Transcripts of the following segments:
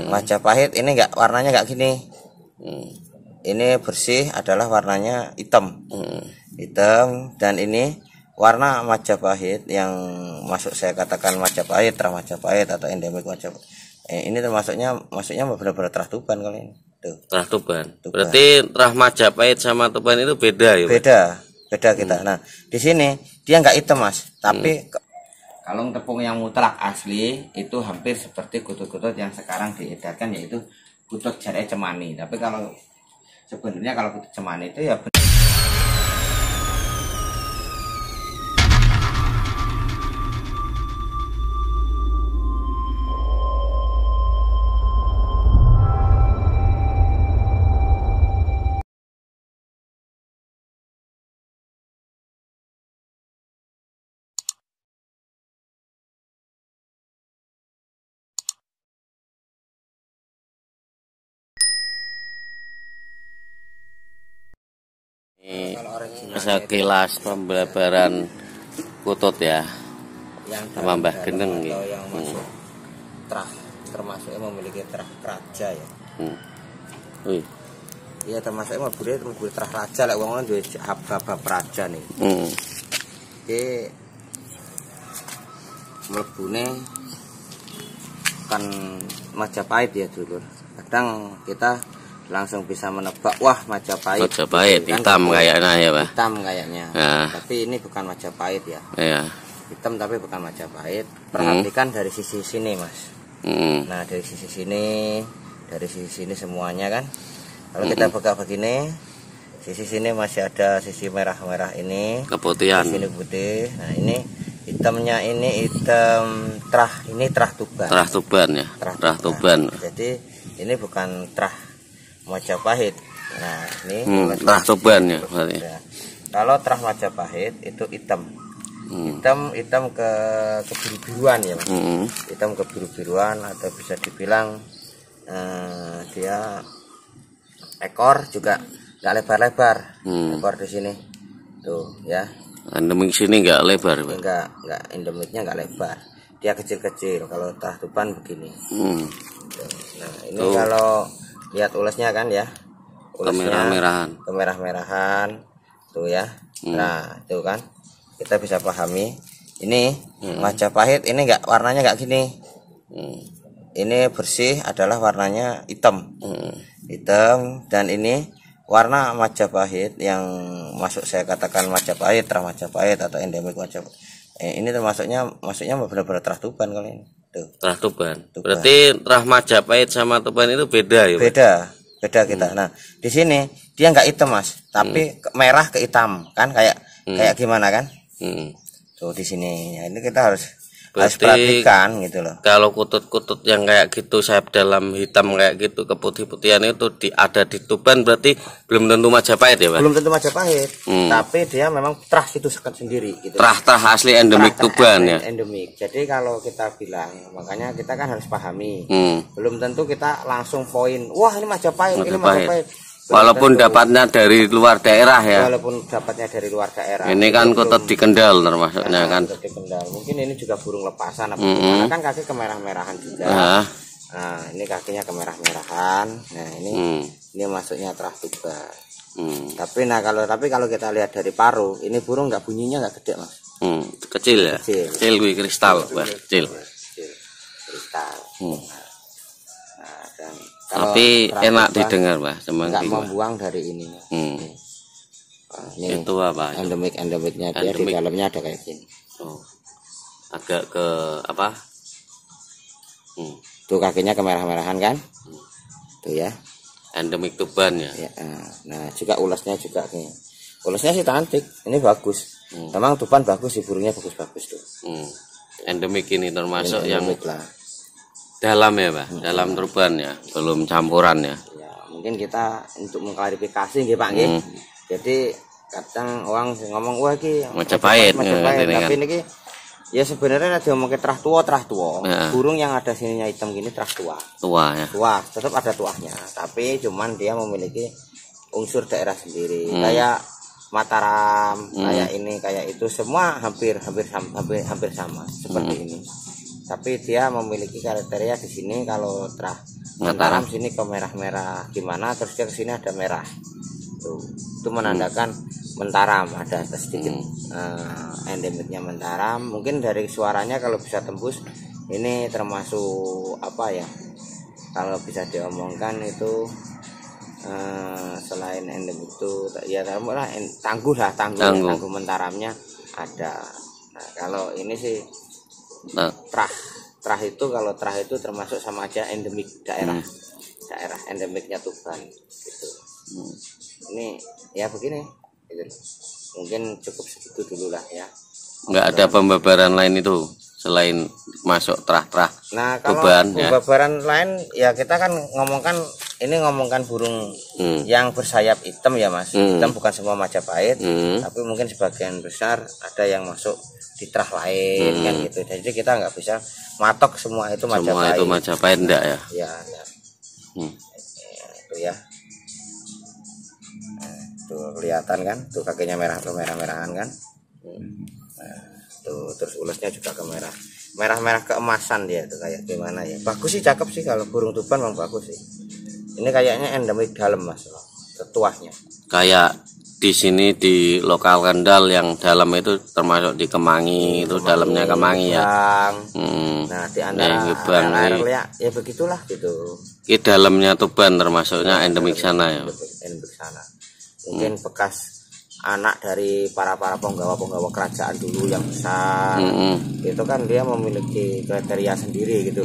Majapahit ini warnanya nggak gini. Ini bersih adalah warnanya hitam. Hitam, dan ini warna Majapahit yang masuk saya katakan Majapahit, terah Majapahit atau endemik Majapahit. Ini maksudnya benar-benar terah Tuban kali ini. Tuh. Terah Tuban. Berarti terah Majapahit sama Tuban itu beda ya? Beda kita. Nah, di sini dia nggak hitam, Mas, tapi kalung tepung yang mutlak asli itu hampir seperti kutut-kutut yang sekarang diedarkan, yaitu kutut Jarai Cemani. Tapi kalau sebenarnya kalau kutut Cemani itu ya sekilas pembelajaran kutut ya yang sama Mbah Geneng atau yang masuk terah, termasuk yang memiliki terah raja ya. Iya, termasuk mobil terah raja lah, wong duwe bab raja nih. Iki mlebune kan Majapahit ya, dulur. Kadang kita langsung bisa menebak, wah Majapahit. Majapahit kan, hitam kayaknya ya, Pak. Hitam kayaknya. Nah. Tapi ini bukan Majapahit ya. Iya. Hitam tapi bukan Majapahit. Perhatikan dari sisi sini, Mas. Nah, dari sisi sini semuanya kan. Kalau kita buka begini, sisi sini masih ada sisi merah-merah ini. Keputihan. Di sini putih. Nah, ini hitamnya ini hitam terah, ini terah Tuban. Terah Tuban ya. Terah Tuban. Jadi ini bukan terah Majapahit. Nah, ini terah Tuban ya berarti. Ya. Kalau terah Majapahit itu hitam. Hitam kebiru-biruan ya, Mas. Hitam kebiru-biruan, atau bisa dibilang dia ekor juga nggak lebar-lebar. Ekor di sini. Tuh, ya. Endemik sini nggak lebar, Pak. Enggak, endemiknya nggak lebar. Dia kecil-kecil. Kalau terah Tuban begini. Nah, ini kalau lihat ulasnya kan ya, kemerah-merahan tuh ya. Nah, itu kan kita bisa pahami ini Majapahit ini warnanya nggak gini. Ini bersih adalah warnanya hitam. Hitam, dan ini warna Majapahit yang masuk saya katakan Majapahit, terah Majapahit atau endemik Majapahit. Ini maksudnya benar-benar terah Tuban kali ini. Tuh. Terah Tuban. Berarti terah Majapahit sama Tuban itu beda ya, Pak? Beda kita. Nah, di sini dia nggak hitam, Mas, tapi merah ke hitam kan, kayak gimana kan? Tuh di sini. Ya, ini kita harus perhatikan gitu loh. Kalau kutut-kutut yang kayak gitu, sayap dalam hitam kayak gitu, keputih-putihan itu ada di Tuban, berarti belum tentu Majapahit ya, Pak? Belum tentu Majapahit, tapi dia memang terah itu sendiri gitu. Terah asli endemik Tuban ya. Endemik. Jadi kalau kita bilang, makanya kita kan harus pahami. Belum tentu kita langsung poin, wah ini Majapahit. Ini Majapahit. Walaupun dapatnya dari luar daerah ya. Walaupun dapatnya dari luar daerah. Ini kan kutut di Kendal termasuknya kan. Kutut di Kendal. Mungkin ini juga burung lepasan apa gimana, kan kaki kemerah-merahan juga. Nah, ini kakinya kemerah-merahan. Nah, ini masuknya terah Tuban. Tapi kalau kita lihat dari paruh, ini burung nggak, bunyinya nggak gede, Mas. Kecil ya. Kecil kristal, kecil. Kristal. Tapi enak didengar, Pak. Nggak membuang dari ini. Ini itu apa? Endemiknya dia di dalamnya ada kayak gini. Agak ke apa? Tuh kakinya kemerah-merahan kan? Tuh ya. Endemik Tuban ya. Nah, juga ulasnya juga nih. Ulasnya sih cantik. Ini bagus. Memang Tuban bagus sih, burungnya bagus-bagus tuh. Endemik ini termasuk yang lah. Dalam ya, Pak, dalam Tuban ya, belum campuran ya. Ya, mungkin kita untuk mengklarifikasi nggih, Pak nggih. Jadi kadang orang ngomong wah iki Majapahit, tapi niki ya sebenarnya ada ngomong terah tua. Burung yang ada sininya hitam gini terah tua. Tua ya. Tua, tetap ada tuahnya, tapi cuman dia memiliki unsur daerah sendiri. Kayak Mataram, kayak ini, kayak itu, semua hampir sama seperti ini. Tapi dia memiliki kriteria di sini. Kalau terah Mataram sini ke merah-merah gimana, terus dia kesini ada merah. Tuh, itu menandakan Mataram, ada sedikit endemiknya Mataram. Mungkin dari suaranya kalau bisa tembus, ini termasuk apa ya? Kalau bisa diomongkan itu selain endemik itu ya tangguh Mataramnya ada. Nah, kalau ini sih terah itu, kalau terah itu termasuk sama aja endemik daerah endemiknya Tuban gitu. Ini ya begini gitu. Mungkin cukup segitu dulu lah ya. Nggak ada pembabaran lain itu selain masuk terah-terah. Nah, kalau Tuban, pembabaran lain ya kita kan ngomongkan burung yang bersayap hitam ya Mas. Hitam bukan semua Majapahit, tapi mungkin sebagian besar ada yang masuk di terah lain kan gitu. Jadi kita nggak bisa matok semua itu Majapahit. Semua itu Majapahit enggak ya? Ya, enggak. Itu ya. Nah, tuh kelihatan kan, tuh kakinya merah-merahan kan. Nah, tuh terus ulasnya juga merah-merah keemasan dia tuh kayak gimana ya. Bagus sih, cakep sih, kalau burung Tuban memang bagus sih. Ini kayaknya endemik dalam Mas, tetuahnya. Kayak di sini di lokal Kendal yang dalam itu termasuk di Kemangi, itu dalamnya Kemangi ya. Nah, di antara air ya begitulah gitu. Di dalamnya Tuban termasuknya endemik sana ya. Endemik sana. Mungkin bekas anak dari para penggawa kerajaan dulu yang besar. Itu kan dia memiliki kriteria sendiri gitu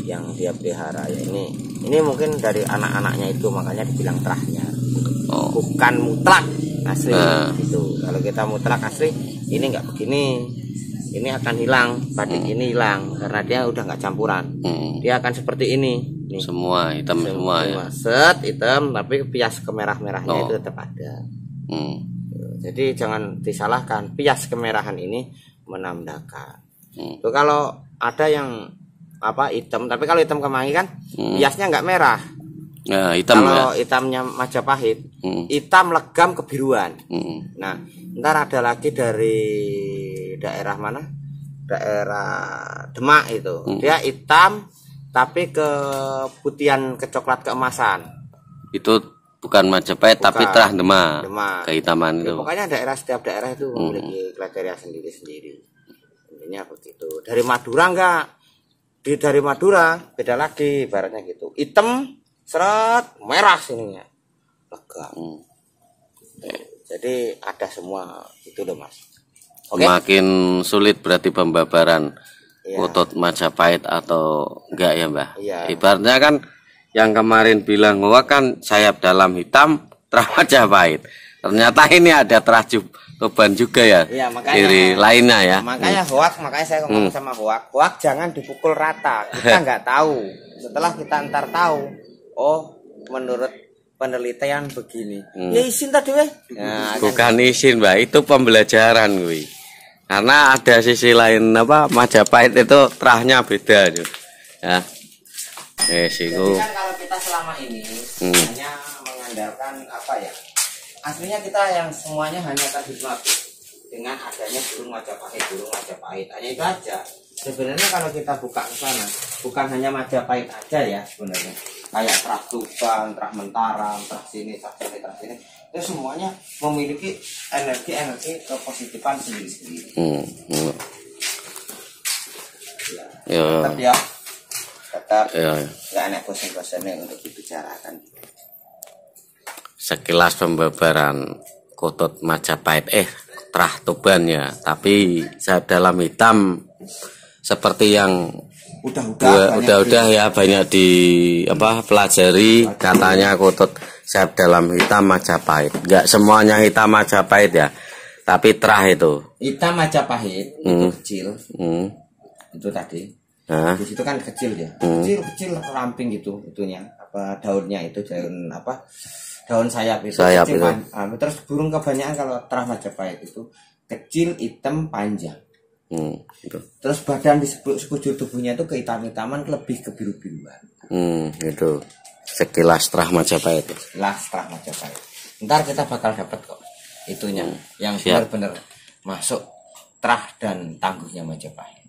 yang dia pelihara ya. Ini mungkin dari anak-anaknya itu, makanya dibilang terahnya. Bukan mutlak asli gitu. Kalau kita mutlak asli ini nggak begini, ini akan hilang, badik ini hilang karena dia udah nggak campuran. Dia akan seperti ini. Semua hitam semua ya. Set hitam, tapi pias kemerah-merahnya itu tetap ada. Jadi jangan disalahkan, pias kemerahan ini menandakan. Tuh, kalau ada yang hitam, tapi kalau hitam Kemangi kan piasnya nggak merah. Nah, hitam kalau hitamnya Majapahit, hitam legam kebiruan. Nah, ntar ada lagi dari daerah mana? Daerah Demak itu. Dia hitam tapi keputihan, kecoklat keemasan. Itu bukan Majapahit tapi terah Demak. Kehitaman itu. Ya, pokoknya setiap daerah itu memiliki kriteria sendiri-sendiri. Intinya begitu. Dari Madura enggak? Dari Madura beda lagi ibaratnya gitu. Hitam seret, merah sininya. Legam. Jadi ada semua itu loh Mas. Makin sulit berarti pembabaran Kutut Majapahit atau enggak ya Mbah? Ibaratnya kan yang kemarin bilang bahwa kan sayap dalam hitam terah Majapahit. Ternyata ini ada terah Tuban juga ya. Ciri lainnya ya. Makanya makanya saya ngomong sama hoak jangan dipukul rata. Kita nggak tahu. Setelah kita ntar tahu, oh menurut penelitian begini. Ya izin tadi weh. Bukan izin Mbak, itu pembelajaran gue. Karena ada sisi lain Majapahit itu terahnya beda ya. Jadi kan kalau kita selama ini hanya mengandalkan aslinya kita yang semuanya hanya terhipnotis dengan adanya burung Majapahit, hanya itu aja. Sebenarnya kalau kita buka ke sana, bukan hanya Majapahit aja ya sebenarnya. Kayak terah Tuban, terah Mataram, terah sini, itu semuanya memiliki energi kepositifan sendiri-sendiri. Tetap ya. Nggak enak bosan-bosannya untuk dibicarakan. Sekilas pembabaran Kutut Majapahit terah Tuban ya, tapi sayap dalam hitam seperti yang udah ya banyak di pelajari, katanya Kutut sayap dalam hitam Majapahit. Nggak semuanya hitam Majapahit ya, tapi terah itu hitam Majapahit itu kecil. Itu tadi. Di situ kan kecil ya, kecil ramping gitu, itunya daunnya itu daun sayap itu. Terus burung kebanyakan kalau terah Majapahit itu kecil, hitam, panjang. Gitu. Terus badan di sekujur tubuhnya itu kehitam-hitaman, lebih kebiru-biruan. Itu sekilas terah Majapahit. Ntar kita bakal dapat kok itunya yang benar-benar masuk terah dan tangguhnya Majapahit.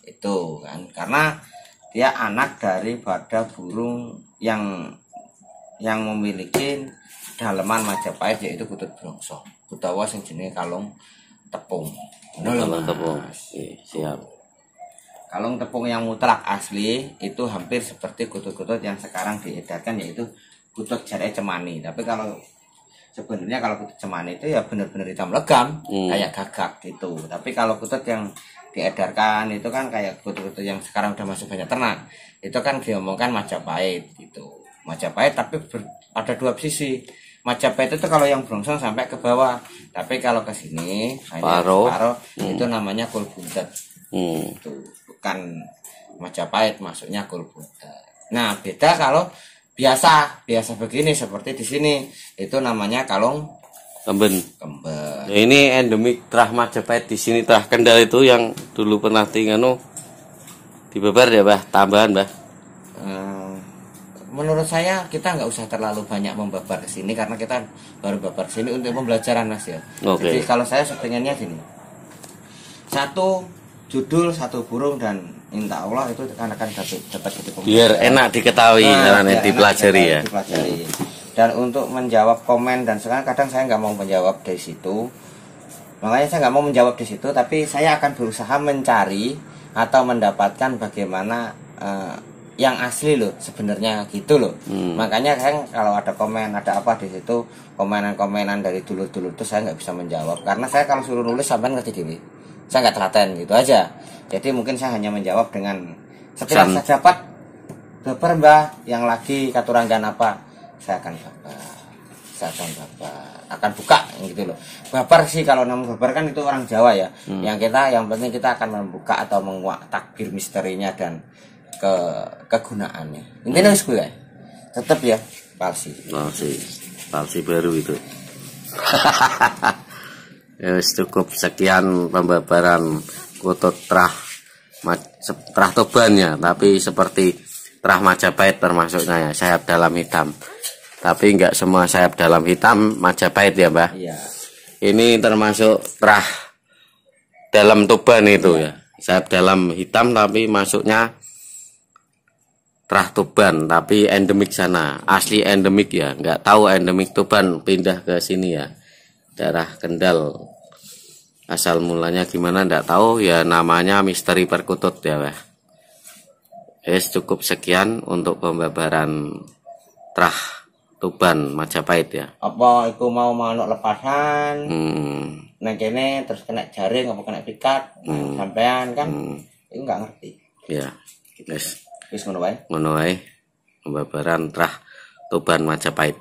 Itu kan karena dia anak daripada burung yang memiliki daleman Majapahit, yaitu kutut brongso utawa sing jenenge kalung tepung. Kalung tepung. Siap. Kalung tepung yang mutlak asli itu hampir seperti kutut-kutut yang sekarang diedarkan, yaitu kutut jarai cemani. Tapi kalau sebenarnya kalau kutut cemani itu ya benar-benar hitam legam, kayak gagak gitu. Tapi kalau kutut yang diedarkan itu kan kayak kutut-kutut yang sekarang udah masuk banyak ternak, itu kan diomongkan Majapahit gitu. Majapahit tapi ada dua sisi. Majapahit itu kalau yang brongsong sampai ke bawah, tapi kalau ke sini paro itu namanya kul buntet. Itu bukan Majapahit, maksudnya kul buntet. Nah, beda kalau biasa begini seperti di sini, itu namanya kalung kemben. Kemben. Nah, ini endemik Trah Majapahit di sini, Trah Kendal itu yang dulu pernah tinggal dibabar ya, Bah, tambahan, Bah. Menurut saya kita nggak usah terlalu banyak membabar ke sini, karena kita baru babar ke sini untuk pembelajaran, Mas ya. Okay. Jadi kalau saya sebenarnya gini. Satu judul, satu burung, dan insya Allah itu akan dapat jadi pembelajaran. Biar enak diketahui, caranya dipelajari ya. Dan untuk menjawab komen, dan sekarang kadang saya nggak mau menjawab dari situ, makanya saya nggak mau menjawab di situ, tapi saya akan berusaha mencari atau mendapatkan bagaimana yang asli loh sebenarnya gitu loh. Makanya kan kalau ada komen, ada apa di situ, komenan dari dulur-dulur itu saya nggak bisa menjawab, karena saya kalau suruh nulis sampai ngerti diri, saya nggak telaten gitu aja. Jadi mungkin saya hanya menjawab dengan setelah saya dapat baper Mbah yang lagi katuranggan apa, saya akan buka gitu loh. Babar sih kalau nama babar kan itu orang Jawa ya. Yang penting kita akan membuka atau menguak takbir misterinya dan kegunaannya. Intinya wis kuwi tetap ya palsi baru itu. Ya cukup sekian pembabaran kutut trah toban, tapi seperti trah Majapahit termasuknya ya, sayap dalam hitam. Tapi enggak semua sayap dalam hitam Majapahit ya, Mbah. Iya. Ini termasuk trah dalam toban itu ya. Sayap dalam hitam tapi masuknya trah toban, tapi endemik sana. Asli endemik ya. Enggak tahu endemik toban pindah ke sini ya. Daerah Kendal. Asal mulanya gimana enggak tahu ya, namanya misteri perkutut ya, Mbah. Cukup sekian untuk pembabaran trah toban Majapahit ya. Apa iku mau manuk lepasan? Nang kene terus kena jaring apa kena pikat? Sampean kan iku enggak ngerti. Ya. Wis ngono wae. Pembabaran trah toban Majapahit.